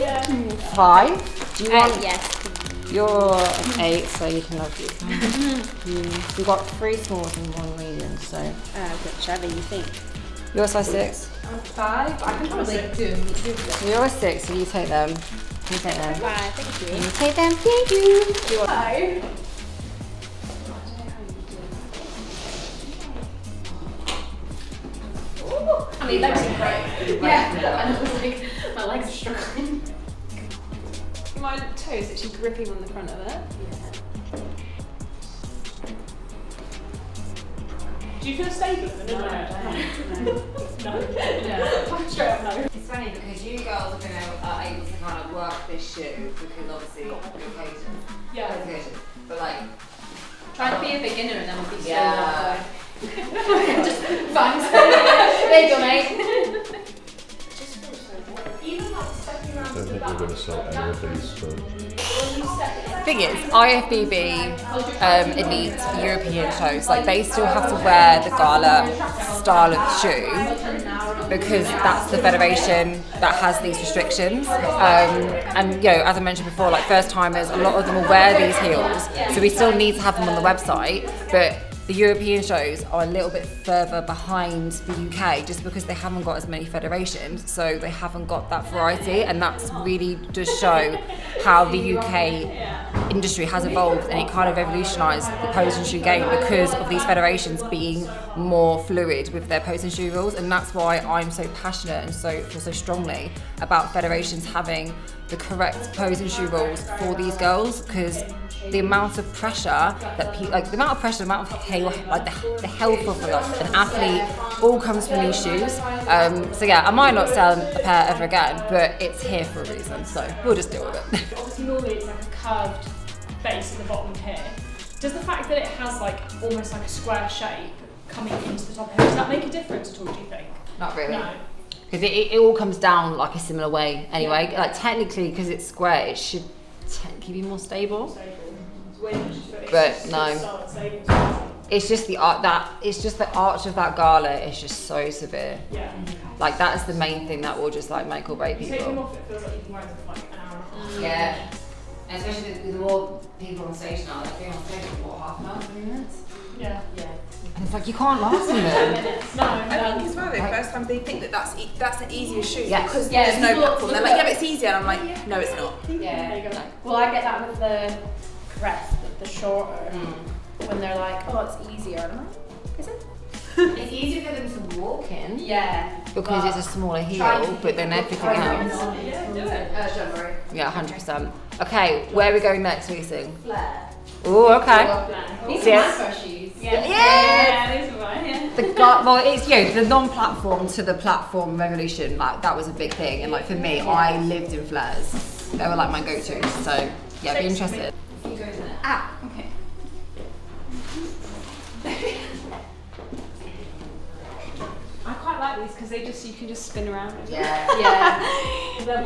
5? Do you want? Yes. You're an 8, so you can have these. We've got 3 smalls and 1 medium, so. Whichever you think. You're a size 6? I'm 5. I can probably do. You're a 6, so you take them. You take them. 5, thank you. You take them, thank you. 5. I mean, legs are great. Yeah, my legs are struggling. My toes actually gripping on the front of it. Do you feel stable? No. No. Straight up no. It's funny because you girls are able to kind of work this shoe because obviously your occasion. Yeah. Occasion. But like, Try to be a beginner and then we'll be yeah. Just thanks. There you go, mate. I don't think we're going to sell any of these. So. thing is, IFBB, Elite, European shows, like they still have to wear the gala style of shoe because that's the federation that has these restrictions. And you know, as I mentioned before, like first timers, a lot of them will wear these heels, so we still need to have them on the website, but the European shows are a little bit further behind the UK just because they haven't got as many federations, so they haven't got that variety, and that's really does show how the UK industry has evolved, and it kind of revolutionised the posing shoe game because of these federations being more fluid with their posing shoe rules. And that's why I'm so passionate and feel so strongly about federations having the correct posing shoe rules for these girls, because the amount of pressure that people, like the amount of health, like the health of an athlete all comes from these shoes. So yeah, I might not sell a pair ever again, but it's here for a reason, so we'll just deal with it. Obviously normally it's like a curved base at the bottom here. Does the fact that it has like almost like a square shape coming into the top here, does that make a difference at all, do you think? Not really. No. Because it all comes down like a similar way anyway. Yeah. Like technically, because it's square, it should technically be more stable. But no, it's just the arch of that gala is just so severe. Yeah. Like that's the main thing that will just like make or break people. Take them off, it feels like you can wear them for like an hour and a half. Yeah. And especially the more people on stage now, like being on stage for what, half an hour, 20 minutes? Yeah. And it's like you can't last in them. No. I think as well, the first time they think that that's an easier shoe because Yeah, there's no platform. They're like, yeah, but it's easier, and I'm like, no, it's not. Yeah. There you go. Well, I get that with the crest, the shorter, when they're like, oh, it's easier. And I'm like, is it? It's easier for them to walk in. Yeah. Because it's a smaller heel, but then everything else. Yeah, do it. January. Yeah, 100%. Okay, where are we going next, Weesing? Flair. Oh, okay. These Yeah. are my first shoes. Yeah, these are mine, yeah. Well, it's the non-platform to the platform revolution. Like that was a big thing, and like for me, I lived in flares. They were like my go-tos. So yeah, be interested. Ah, okay. I quite like these because you can just spin around. Yeah. Yeah. I love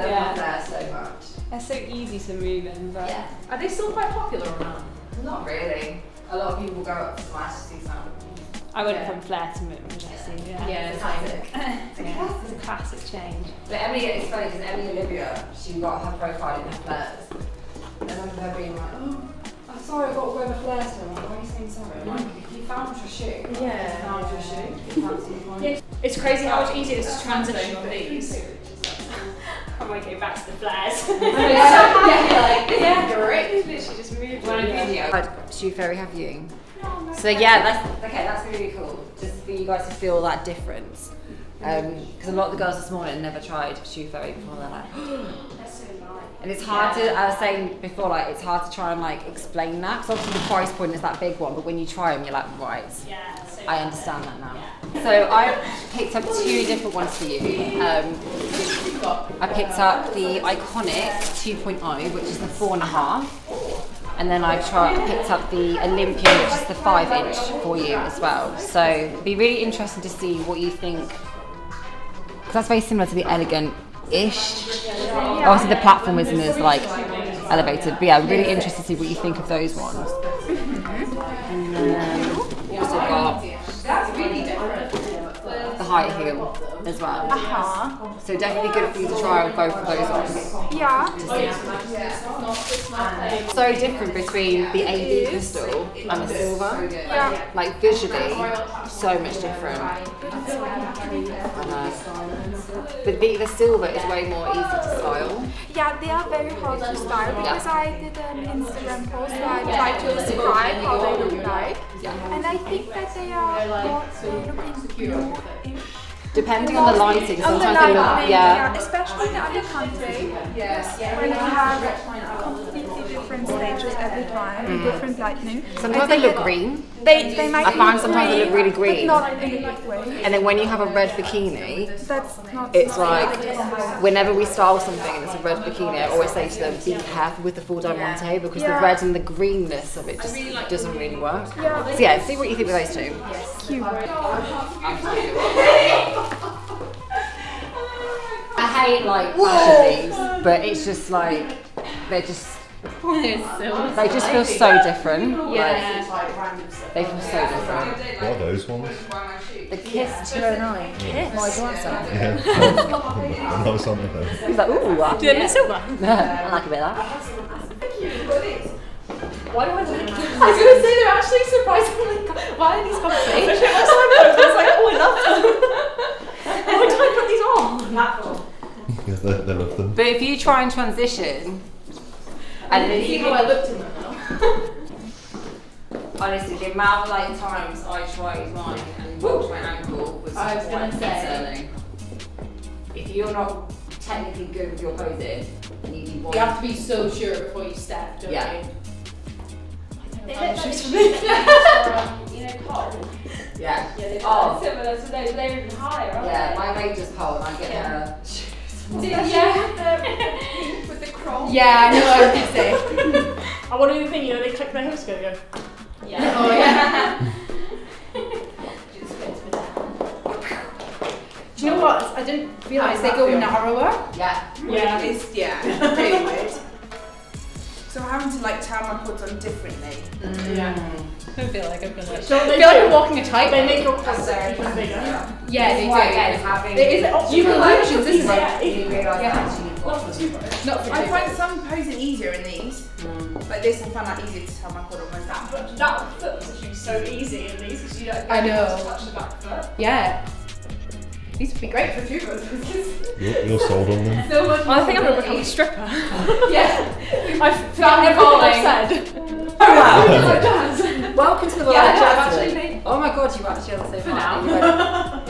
my flares so much. They're so easy to move in, but Yeah. Are they still quite popular or not? Not really. A lot of people go up to Majesty Sound. I went from Flair to Majesty. Yeah, it's classic. It's a classic change. But Emily, it's funny because Emily Olivia, she got her profile in her flares. And I remember her being like, oh, I'm sorry, I got to wear my flares now. I'm like, why are you saying sorry? I'm like, if you found your shoe, Yeah. you found your shoe, you found something. Yeah. It's crazy how much easier it is to transition on these. I might go back to the flares. Yeah, great. Literally just moved. Shoe Fairy have you? So yeah, that's really cool. Just for you guys to feel that difference. Because a lot of the girls this morning never tried Shoe Fairy before. They're like, That's so nice. and it's hard to. I was saying before, like it's hard to try and like explain that. Because obviously the price point is that big one, but when you try them, you're like, right, Yeah, so I understand that now. So I picked up 2 different ones for you. I picked up the Iconic 2.0, which is the 4.5. And then I picked up the Olympian, which is the 5-inch for you as well. So it'd be really interesting to see what you think. Because that's very similar to the Elegant-ish. Obviously the platform isn't as like elevated, but yeah, I'm really interested to see what you think of those ones. And then we also got That's really different. the high heel. as well. Uh-huh. So definitely good for you to try both of those on. Yeah. So different between the AB crystal and the silver. Yeah. Like visually, so much different. I know. But the silver is way more easy to style. Yeah, they are very hard to style because I did an Instagram post where I tried to describe how they look like. And I think that they are more looking blue-ish. Depending on the lighting, On the sometimes they look, lighting, yeah. especially in the undercountry, when you have completely different stages every time, different lighting. Sometimes they look green. They might I find look sometimes they look green, really green. but not in a good way. And then when you have a red bikini, That's not. it's like, whenever we style something and it's a red bikini, I always say to them, be careful with the full diamante because the Yeah. red and the greenness of it just doesn't really work. Yeah. So yeah, see what you think of those two. Cute. I hate like fashion leaves, but it's just like, they just feel so different. Yeah. They feel so different. What are those ones? The Kiss 209. Kiss? My grandson. Yeah. I'm not something though. He's like, ooh, Do them in silver. I like a bit of that. Why do I look I was going to say they're actually surprisingly. Why are these comfy? I was like, oh, I love them. Why did I put these on? Because they love them. But if you try and transition, and then See how I looked in them now. honestly, the amount of like times I tried mine and broke my ankle was I was quite gonna say. concerning. If you're not technically good with your posing, then you need one. You have to be so sure before you step, don't Yeah. you? They look look like you know, pole. Yeah. Yeah, they Oh. look similar, so they're even higher, aren't Yeah, they? my mate just pole and I get her. With the crawl. Yeah, I know what I was going to say. I want to do the thing, you know, they click their hooks together and go. Yeah. Oh, yeah. Do you know what? I didn't realise they go narrower. Yeah. Yeah. It's, pretty weird. So I'm having to like tie my cords on differently. Yeah. I feel like I'm gonna. I Don't feel they like do? I'm walking a tightrope. They make your cords even bigger. Yeah, they do. Again, having It is optional illusions, isn't it? Yeah. you realise Yeah. actually you've got them. Not for I two. find some posing easier in these. Like this, I find that easier to tie my cord on my back. But that foot position is so easy in these because you don't I know. touch the back foot. Yeah. These would be great for tubers. You're sold on them. So much. I think I'm going to become a stripper. Yeah. I've Found found everything I've calling. said. Oh wow! Welcome to the world Yeah, of I've Jasmin. actually made. Oh my god, you actually are the same For height. now. Are you ready?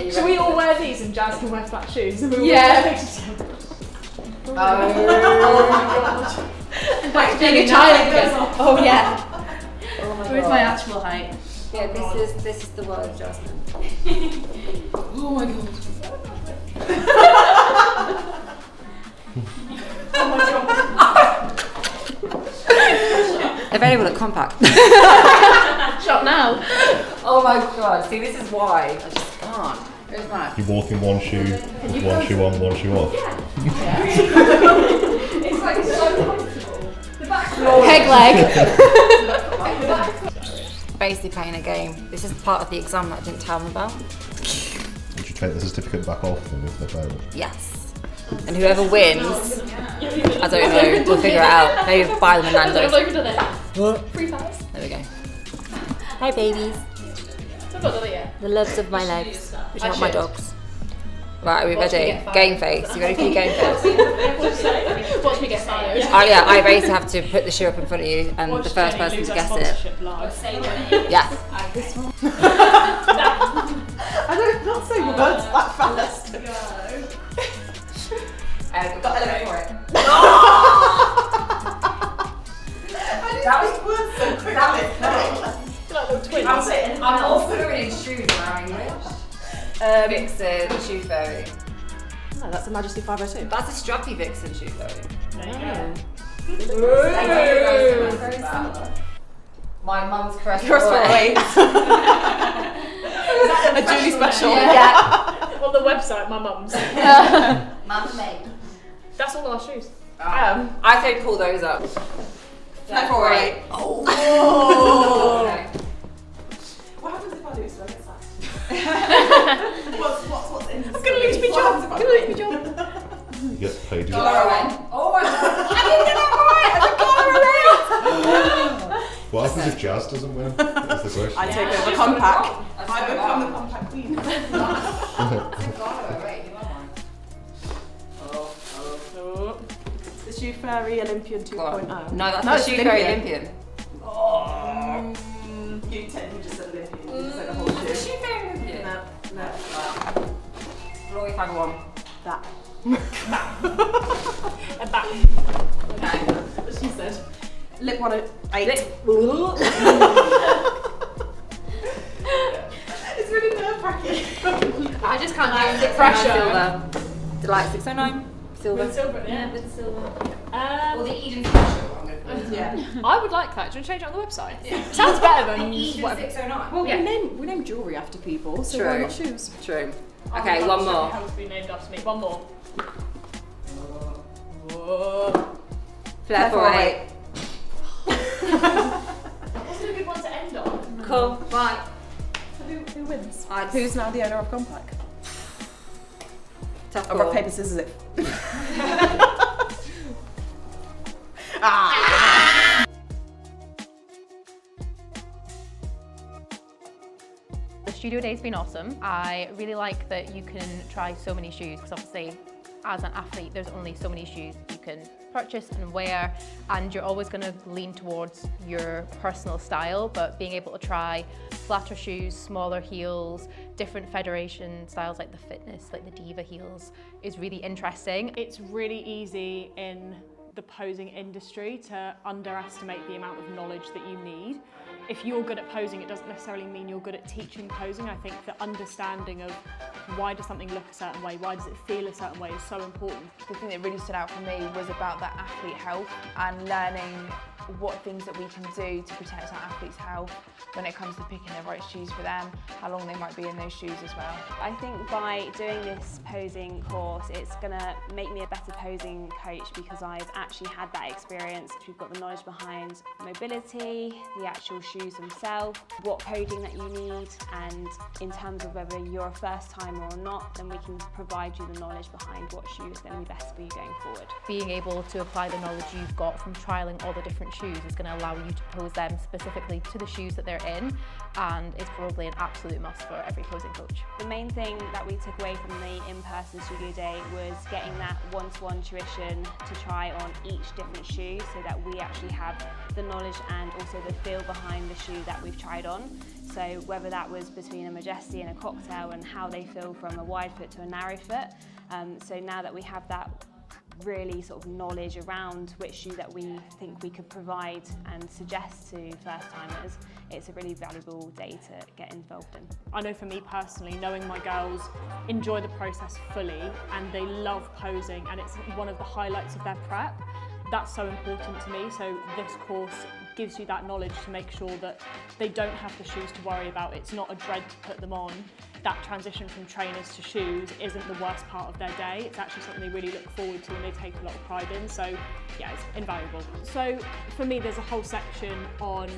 Are you Should ready we all for wear these and Jazz can wear flat shoes? And we all Yeah. wear pictures together? this? Oh my god. Like being a child again. Oh yeah. Oh my Where's god. my actual height? Yeah, this is the world of Jasmin. Oh my god. Oh my god. Available at KOMPAK. Shop now. Oh my god, see this is why I just can't. Where's mine? You walk in one shoe, one shoe on, one shoe off. It's like so comfortable. The back Peg leg. Basically playing a game. This is part of the exam that I didn't tell them about. You should take the certificate back off them if they fail. Yes. And whoever wins, I don't know, we'll figure it out. Maybe buy them in I've Nando's. never done it. Free pass. There we go. Hi babies. I've not done it yet. The loves of my legs, which I are my should. dogs. Right, are we Watch me ready? get fired. Game face. You ready for your game face? Watch me get fired. Oh yeah, I basically have to put the shoe up in front of you and the first person to guess it. Yes. I don't not say words that fast. We've got 11 for it. That was words so quick. That was I'm all fluent in shoes now, English. Vixen shoe fairy. Oh, that's a Majesty 502. That's a strappy Vixen shoe fairy. My mum's crest. a Julie special. Yeah. On the website, my mum's. Mum's made. That's all our shoes. I say pull those up. 4-8. Oh. Okay. What happens if I do it so I get sacked? What's in this? I'm going to lose me Good job. Good job. You get paid. Oh, I didn't get that right. What happens if Jazz doesn't win? That's the question. I take over Compact. I become the compact queen. The Shoe Fairy Olympian 2.0. No, that's the Shoe Fairy Olympian. You just said Olympian. You just said the whole shoe. Shoe Fairy Olympian. No. Glory 501. That. And back. Okay. What she said. Lip 108. It's really nerve-wracking. I just can't do it. Silver. Delight 609. Silver. With silver, yeah. With silver. Or the Eden special. I'm going to put it. Yeah. I would like that. Do you want to change it on the website? Sounds better than Eden whatever. 609. Well, Yeah. we name jewellery after people, so True. why not shoes? True. I Okay, would one like more. something else to be named after me. One more. Flair 408. Wasn't a good one to end on. Cool. Right. Who wins? Who's now the owner of Compact? Tough Oh, call. rock, paper, scissors, it. The studio day's been awesome. I really like that you can try so many shoes because obviously as an athlete there's only so many shoes you can purchase and wear, and you're always going to lean towards your personal style, but being able to try flatter shoes, smaller heels, different federation styles like the fitness, like the diva heels is really interesting. It's really easy in the posing industry to underestimate the amount of knowledge that you need. If you're good at posing, it doesn't necessarily mean you're good at teaching posing. I think the understanding of why does something look a certain way, why does it feel a certain way is so important. The thing that really stood out for me was about that athlete health and learning what things that we can do to protect our athletes' health when it comes to picking the right shoes for them, how long they might be in those shoes as well. I think by doing this posing course, it's going to make me a better posing coach because I've actually had that experience. We've got the knowledge behind mobility, the actual shoes themselves, what coding that you need, and in terms of whether you're a first timer or not, then we can provide you the knowledge behind what shoe is going to be best for you going forward. Being able to apply the knowledge you've got from trialling all the different shoes is going to allow you to pose them specifically to the shoes that they're in, and it's probably an absolute must for every posing coach. The main thing that we took away from the in-person studio day was getting that one-to-one tuition to try on each different shoe so that we actually have the knowledge and also the feel behind the shoe that we've tried on. So whether that was between a Majesty and a Cocktail and how they feel from a wide foot to a narrow foot. So now that we have that really sort of knowledge around which shoe that we think we could provide and suggest to first timers, it's a really valuable day to get involved in. I know for me personally, knowing my girls enjoy the process fully and they love posing and it's one of the highlights of their prep, that's so important to me. So this course gives you that knowledge to make sure that they don't have the shoes to worry about. It's not a dread to put them on. That transition from trainers to shoes isn't the worst part of their day. It's actually something they really look forward to and they take a lot of pride in. So yeah, it's invaluable. So for me, there's a whole section on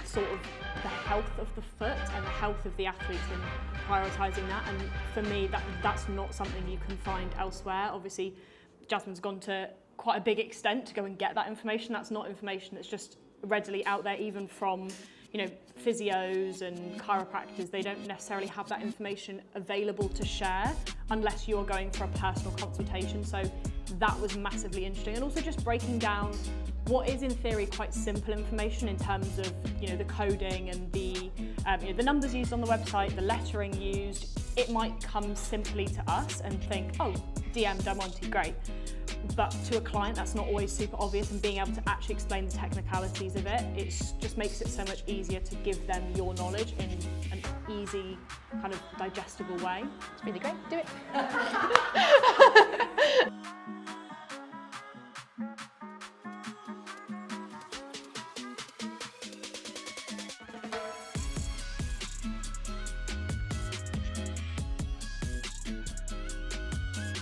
sort of the health of the foot and the health of the athletes and prioritising that. And for me, that's not something you can find elsewhere. Obviously, Jasmin's gone to quite a big extent to go and get that information. That's not information that's just readily out there, even from physios and chiropractors. They don't necessarily have that information available to share unless you're going for a personal consultation. So that was massively interesting, and also just breaking down what is in theory quite simple information in terms of the coding and the numbers used on the website, the lettering used. It might come simply to us and think, oh, DM Del Monte, great. But to a client, that's not always super obvious, and being able to actually explain the technicalities of it, it just makes it so much easier to give them your knowledge in an easy, kind of digestible way. It's really great, do it.